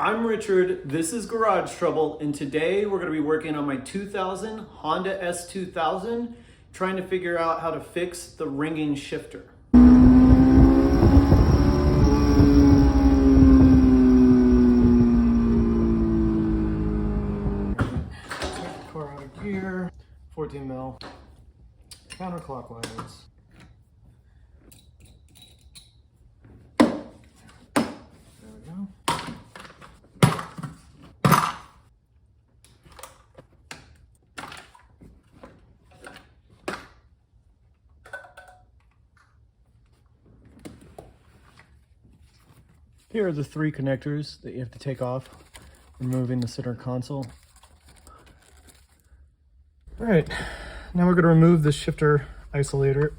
I'm Richard, this is Garage Trouble, and today we're going to be working on my 2000 Honda S2000, trying to figure out how to fix the ringing shifter. Take the car out of gear, 14 mil, counterclockwise. There we go. Here are the three connectors that you have to take off, removing the center console. All right, now we're going to remove the shifter isolator.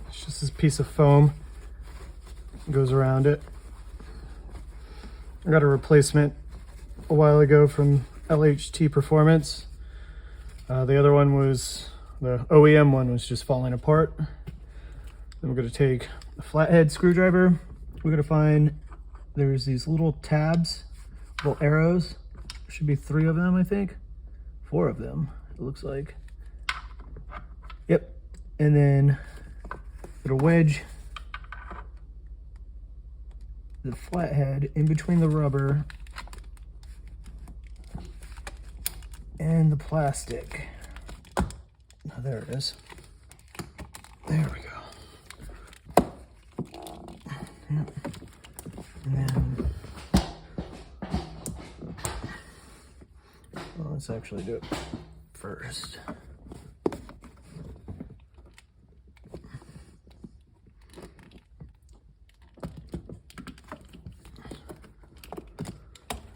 It's just this piece of foam that goes around it. I got a replacement a while ago from LHT Performance. The other one was, the OEM one was just falling apart. Then we're going to take a flathead screwdriver. We're going to find there's these little tabs, little arrows. There should be 3 of them, I think. 4 of them, it looks like. Yep. And then put a wedge the flathead in between the rubber and the plastic. Oh, there it is. There we go. Yep. And then, well, let's actually do it first.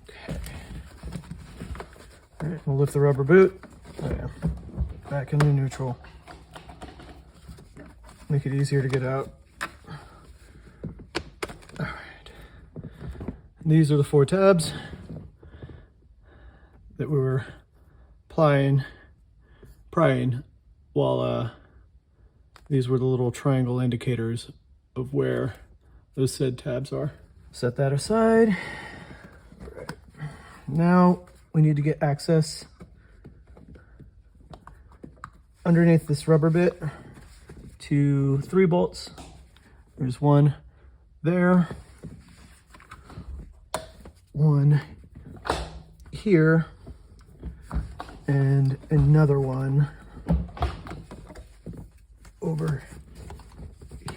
Okay. All right, we'll lift the rubber boot. Oh yeah, back into neutral. Make it easier to get out. These are the 4 tabs that we were prying while these were the little triangle indicators of where those said tabs are. Set that aside. Right. Now we need to get access underneath this rubber bit to 3 bolts. There's one there. One here and another one over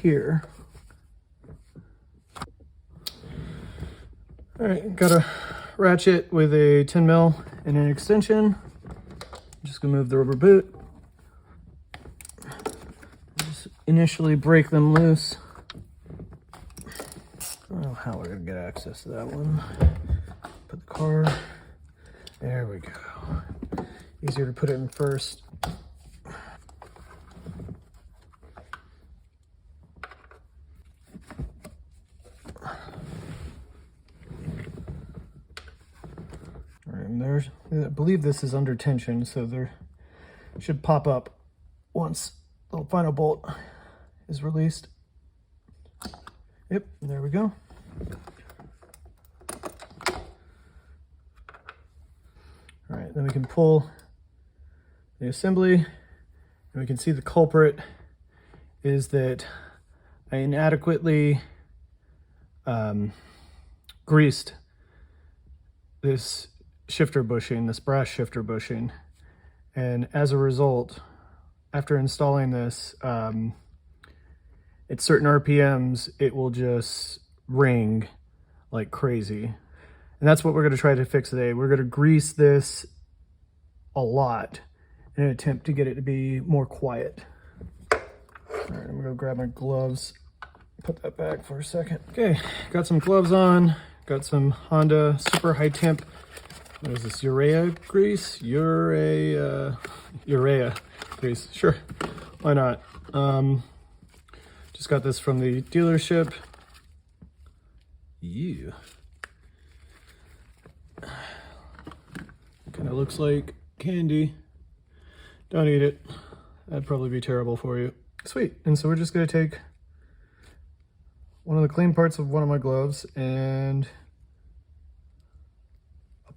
here. All right, got a ratchet with a 10 mil and an extension. I'm just gonna move the rubber boot. Just initially break them loose. I don't know how we're gonna get access to that one. Put the car, there we go. Easier to put it in first. All right, and there's, I believe this is under tension, so there should pop up once the final bolt is released. Yep, there we go. All right, then we can pull the assembly, and we can see the culprit is that I inadequately greased this shifter bushing, this brass shifter bushing, and as a result, after installing this, at certain RPMs, it will just ring like crazy. And that's what we're going to try to fix today. We're going to grease this a lot in an attempt to get it to be more quiet. All right, I'm going to grab my gloves, put that back for a second. Okay, got some gloves on, got some Honda super high temp, what is this, urea grease? Urea grease, sure, why not? Just got this from the dealership. Yeah. Kind of looks like candy. Don't eat it. That'd probably be terrible for you. Sweet. And so we're just going to take one of the clean parts of one of my gloves and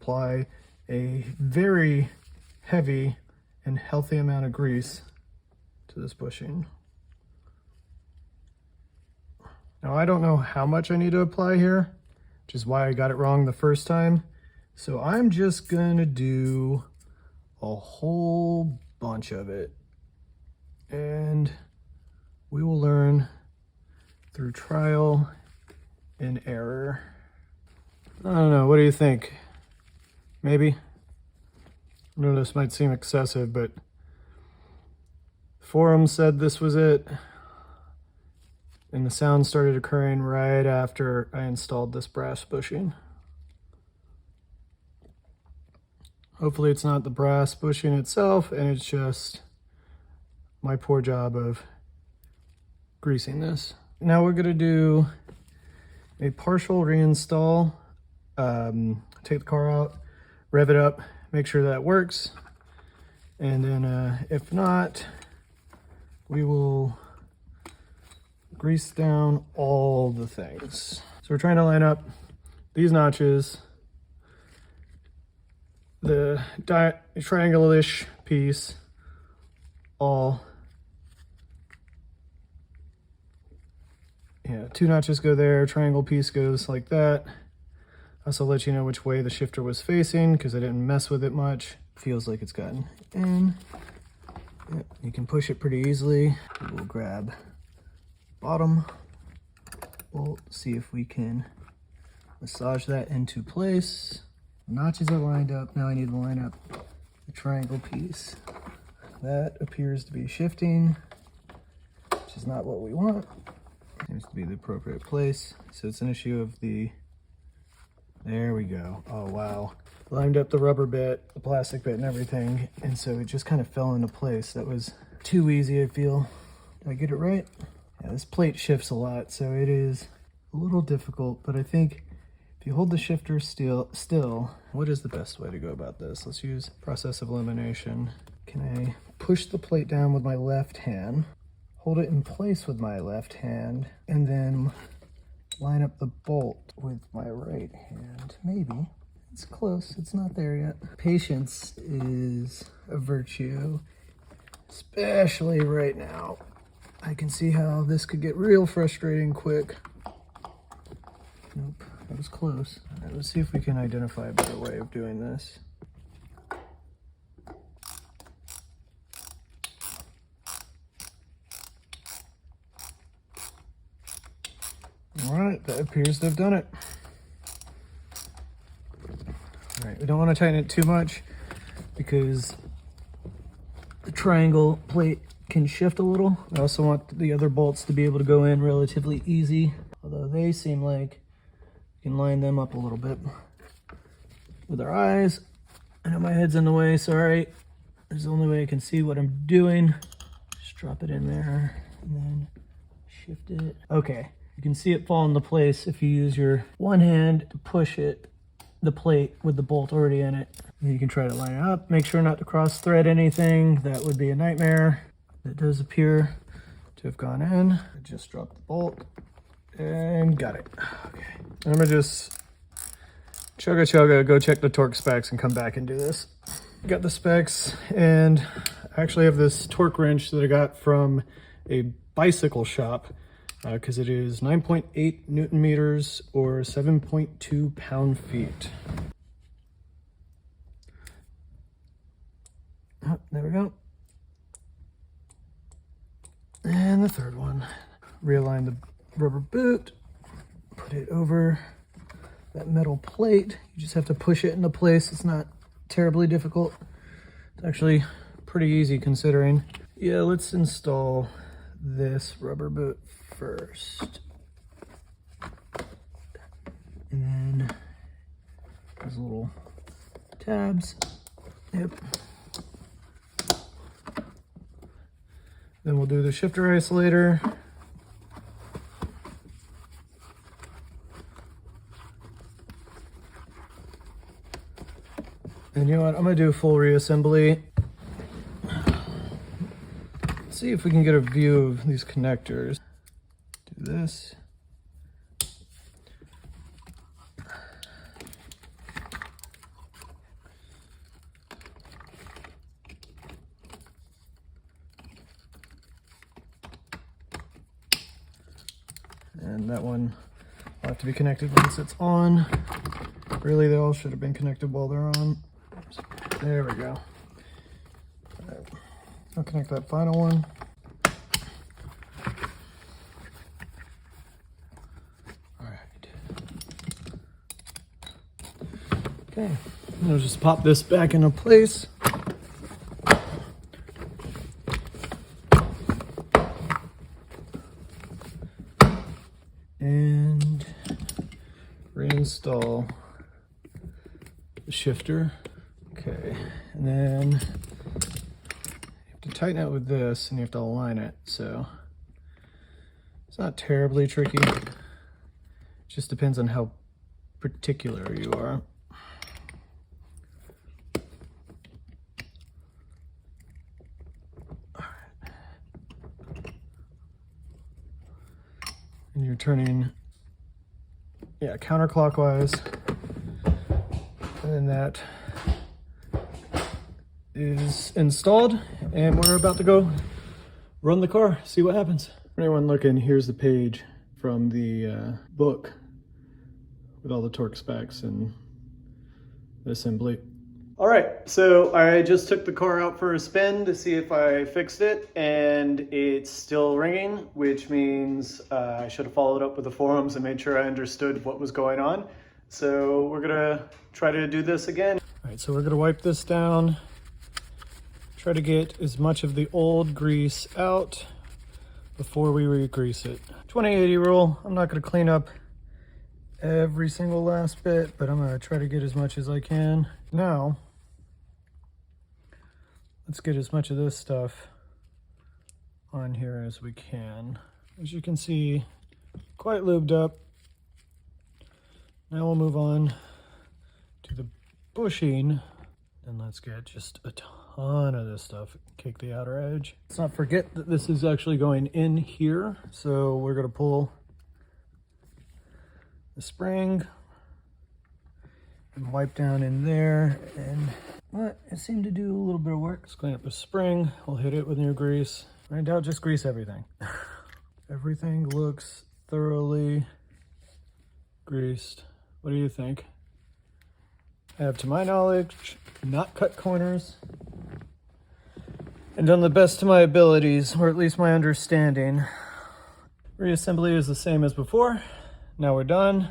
apply a very heavy and healthy amount of grease to this bushing. Now I don't know how much I need to apply here, which is why I got it wrong the first time. So I'm just gonna do a whole bunch of it, and we will learn through trial and error. I don't know, what do you think? Maybe? I know this might seem excessive, but forum said this was it, and the sound started occurring right after I installed this brass bushing. Hopefully it's not the brass bushing itself, and it's just my poor job of greasing this. Now we're gonna do a partial reinstall. Take the car out, rev it up, make sure that works, and then if not, we will grease down all the things. So we're trying to line up these notches, the triangle-ish piece, all, yeah, 2 notches go there, triangle piece goes like that. Also let you know which way the shifter was facing because I didn't mess with it much. Feels like it's gotten in. Yep, you can push it pretty easily. We'll grab bottom bolt, see if we can massage that into place. The notches are lined up. Now I need to line up the triangle piece. That appears to be shifting, which is not what we want. Seems to be the appropriate place. So it's an issue of the, there we go. Oh wow. Lined up the rubber bit, the plastic bit and everything, and so it just kind of fell into place. That was too easy, I feel. Did I get it right? Yeah, this plate shifts a lot, so it is a little difficult, but I think if you hold the shifter still, what is the best way to go about this? Let's use process of elimination. Can I push the plate down with my left hand, hold it in place with my left hand, and then line up the bolt with my right hand? Maybe. It's close, it's not there yet. Patience is a virtue, especially right now. I can see how this could get real frustrating quick. Nope, that was close. All right, let's see if we can identify a better way of doing this. All right, that appears to have done it. All right, we don't want to tighten it too much because the triangle plate can shift a little. I also want the other bolts to be able to go in relatively easy, although they seem like we can line them up a little bit with our eyes. I know my head's in the way, sorry. There's the only way I can see what I'm doing. Just drop it in there and then shift it. Okay, you can see it fall into place if you use your one hand to push it, the plate with the bolt already in it. And you can try to line it up. Make sure not to cross thread anything. That would be a nightmare. It does appear to have gone in. I just dropped the bolt and got it. Okay, I'm gonna just chugga go check the torque specs and come back and do this. Got the specs, and I actually have this torque wrench that I got from a bicycle shop because it is 9.8 Newton meters or 7.2 pound-feet. Oh, there we go. And the third one. Realign the rubber boot, put it over that metal plate. You just have to push it into place. It's not terribly difficult. It's actually pretty easy considering. Yeah, let's install this rubber boot first. And then those little tabs. Yep. Then we'll do the shifter isolator. And you know what, I'm gonna do a full reassembly. Let's see if we can get a view of these connectors. Do this. that one will have to be connected once it's on. Really, they all should have been connected while they're on. There we go. All right. I'll connect that final one. All right. Okay, I'll just pop this back into place. And reinstall the shifter. Okay, and then you have to tighten it with this and you have to align it. So it's not terribly tricky. It just depends on how particular you are. And you're turning, yeah, counterclockwise. And then that is installed, and we're about to go run the car, see what happens. For anyone looking, here's the page from the book with all the torque specs and the assembly. All right, so I just took the car out for a spin to see if I fixed it, and it's still ringing, which means I should have followed up with the forums and made sure I understood what was going on. So we're gonna try to do this again. All right, so we're gonna wipe this down, try to get as much of the old grease out before we re-grease it. 20/80 rule, I'm not gonna clean up every single last bit, but I'm gonna try to get as much as I can. Now, let's get as much of this stuff on here as we can. As you can see, quite lubed up. Now we'll move on to the bushing, and let's get just a ton of this stuff, cake the outer edge. Let's not forget that this is actually going in here, so we're gonna pull the spring and wipe down in there, and well, it seemed to do a little bit of work. Let's clean up the spring. We'll hit it with new grease. Right now, just grease everything. Everything looks thoroughly greased. What do you think? I have, to my knowledge, not cut corners and done the best to my abilities, or at least my understanding. Reassembly is the same as before. Now we're done,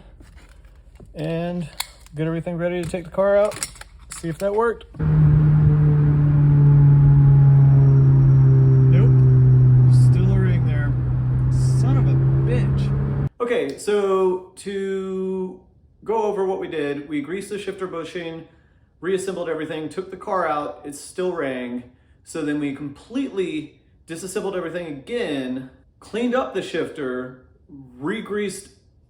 and get everything ready to take the car out, see if that worked. Nope, still a ring there. Son of a bitch. Okay, so to go over what we did, we greased the shifter bushing, reassembled everything, took the car out, it still rang. So then we completely disassembled everything again, cleaned up the shifter, re-greased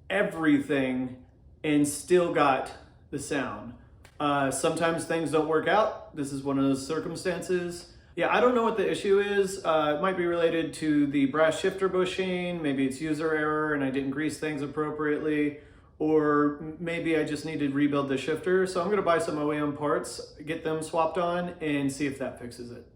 everything, and still got the sound. Sometimes things don't work out. This is one of those circumstances. Yeah, I don't know what the issue is. It might be related to the brass shifter bushing. Maybe it's user error and I didn't grease things appropriately. Or maybe I just needed to rebuild the shifter. So I'm gonna buy some OEM parts, get them swapped on, and see if that fixes it.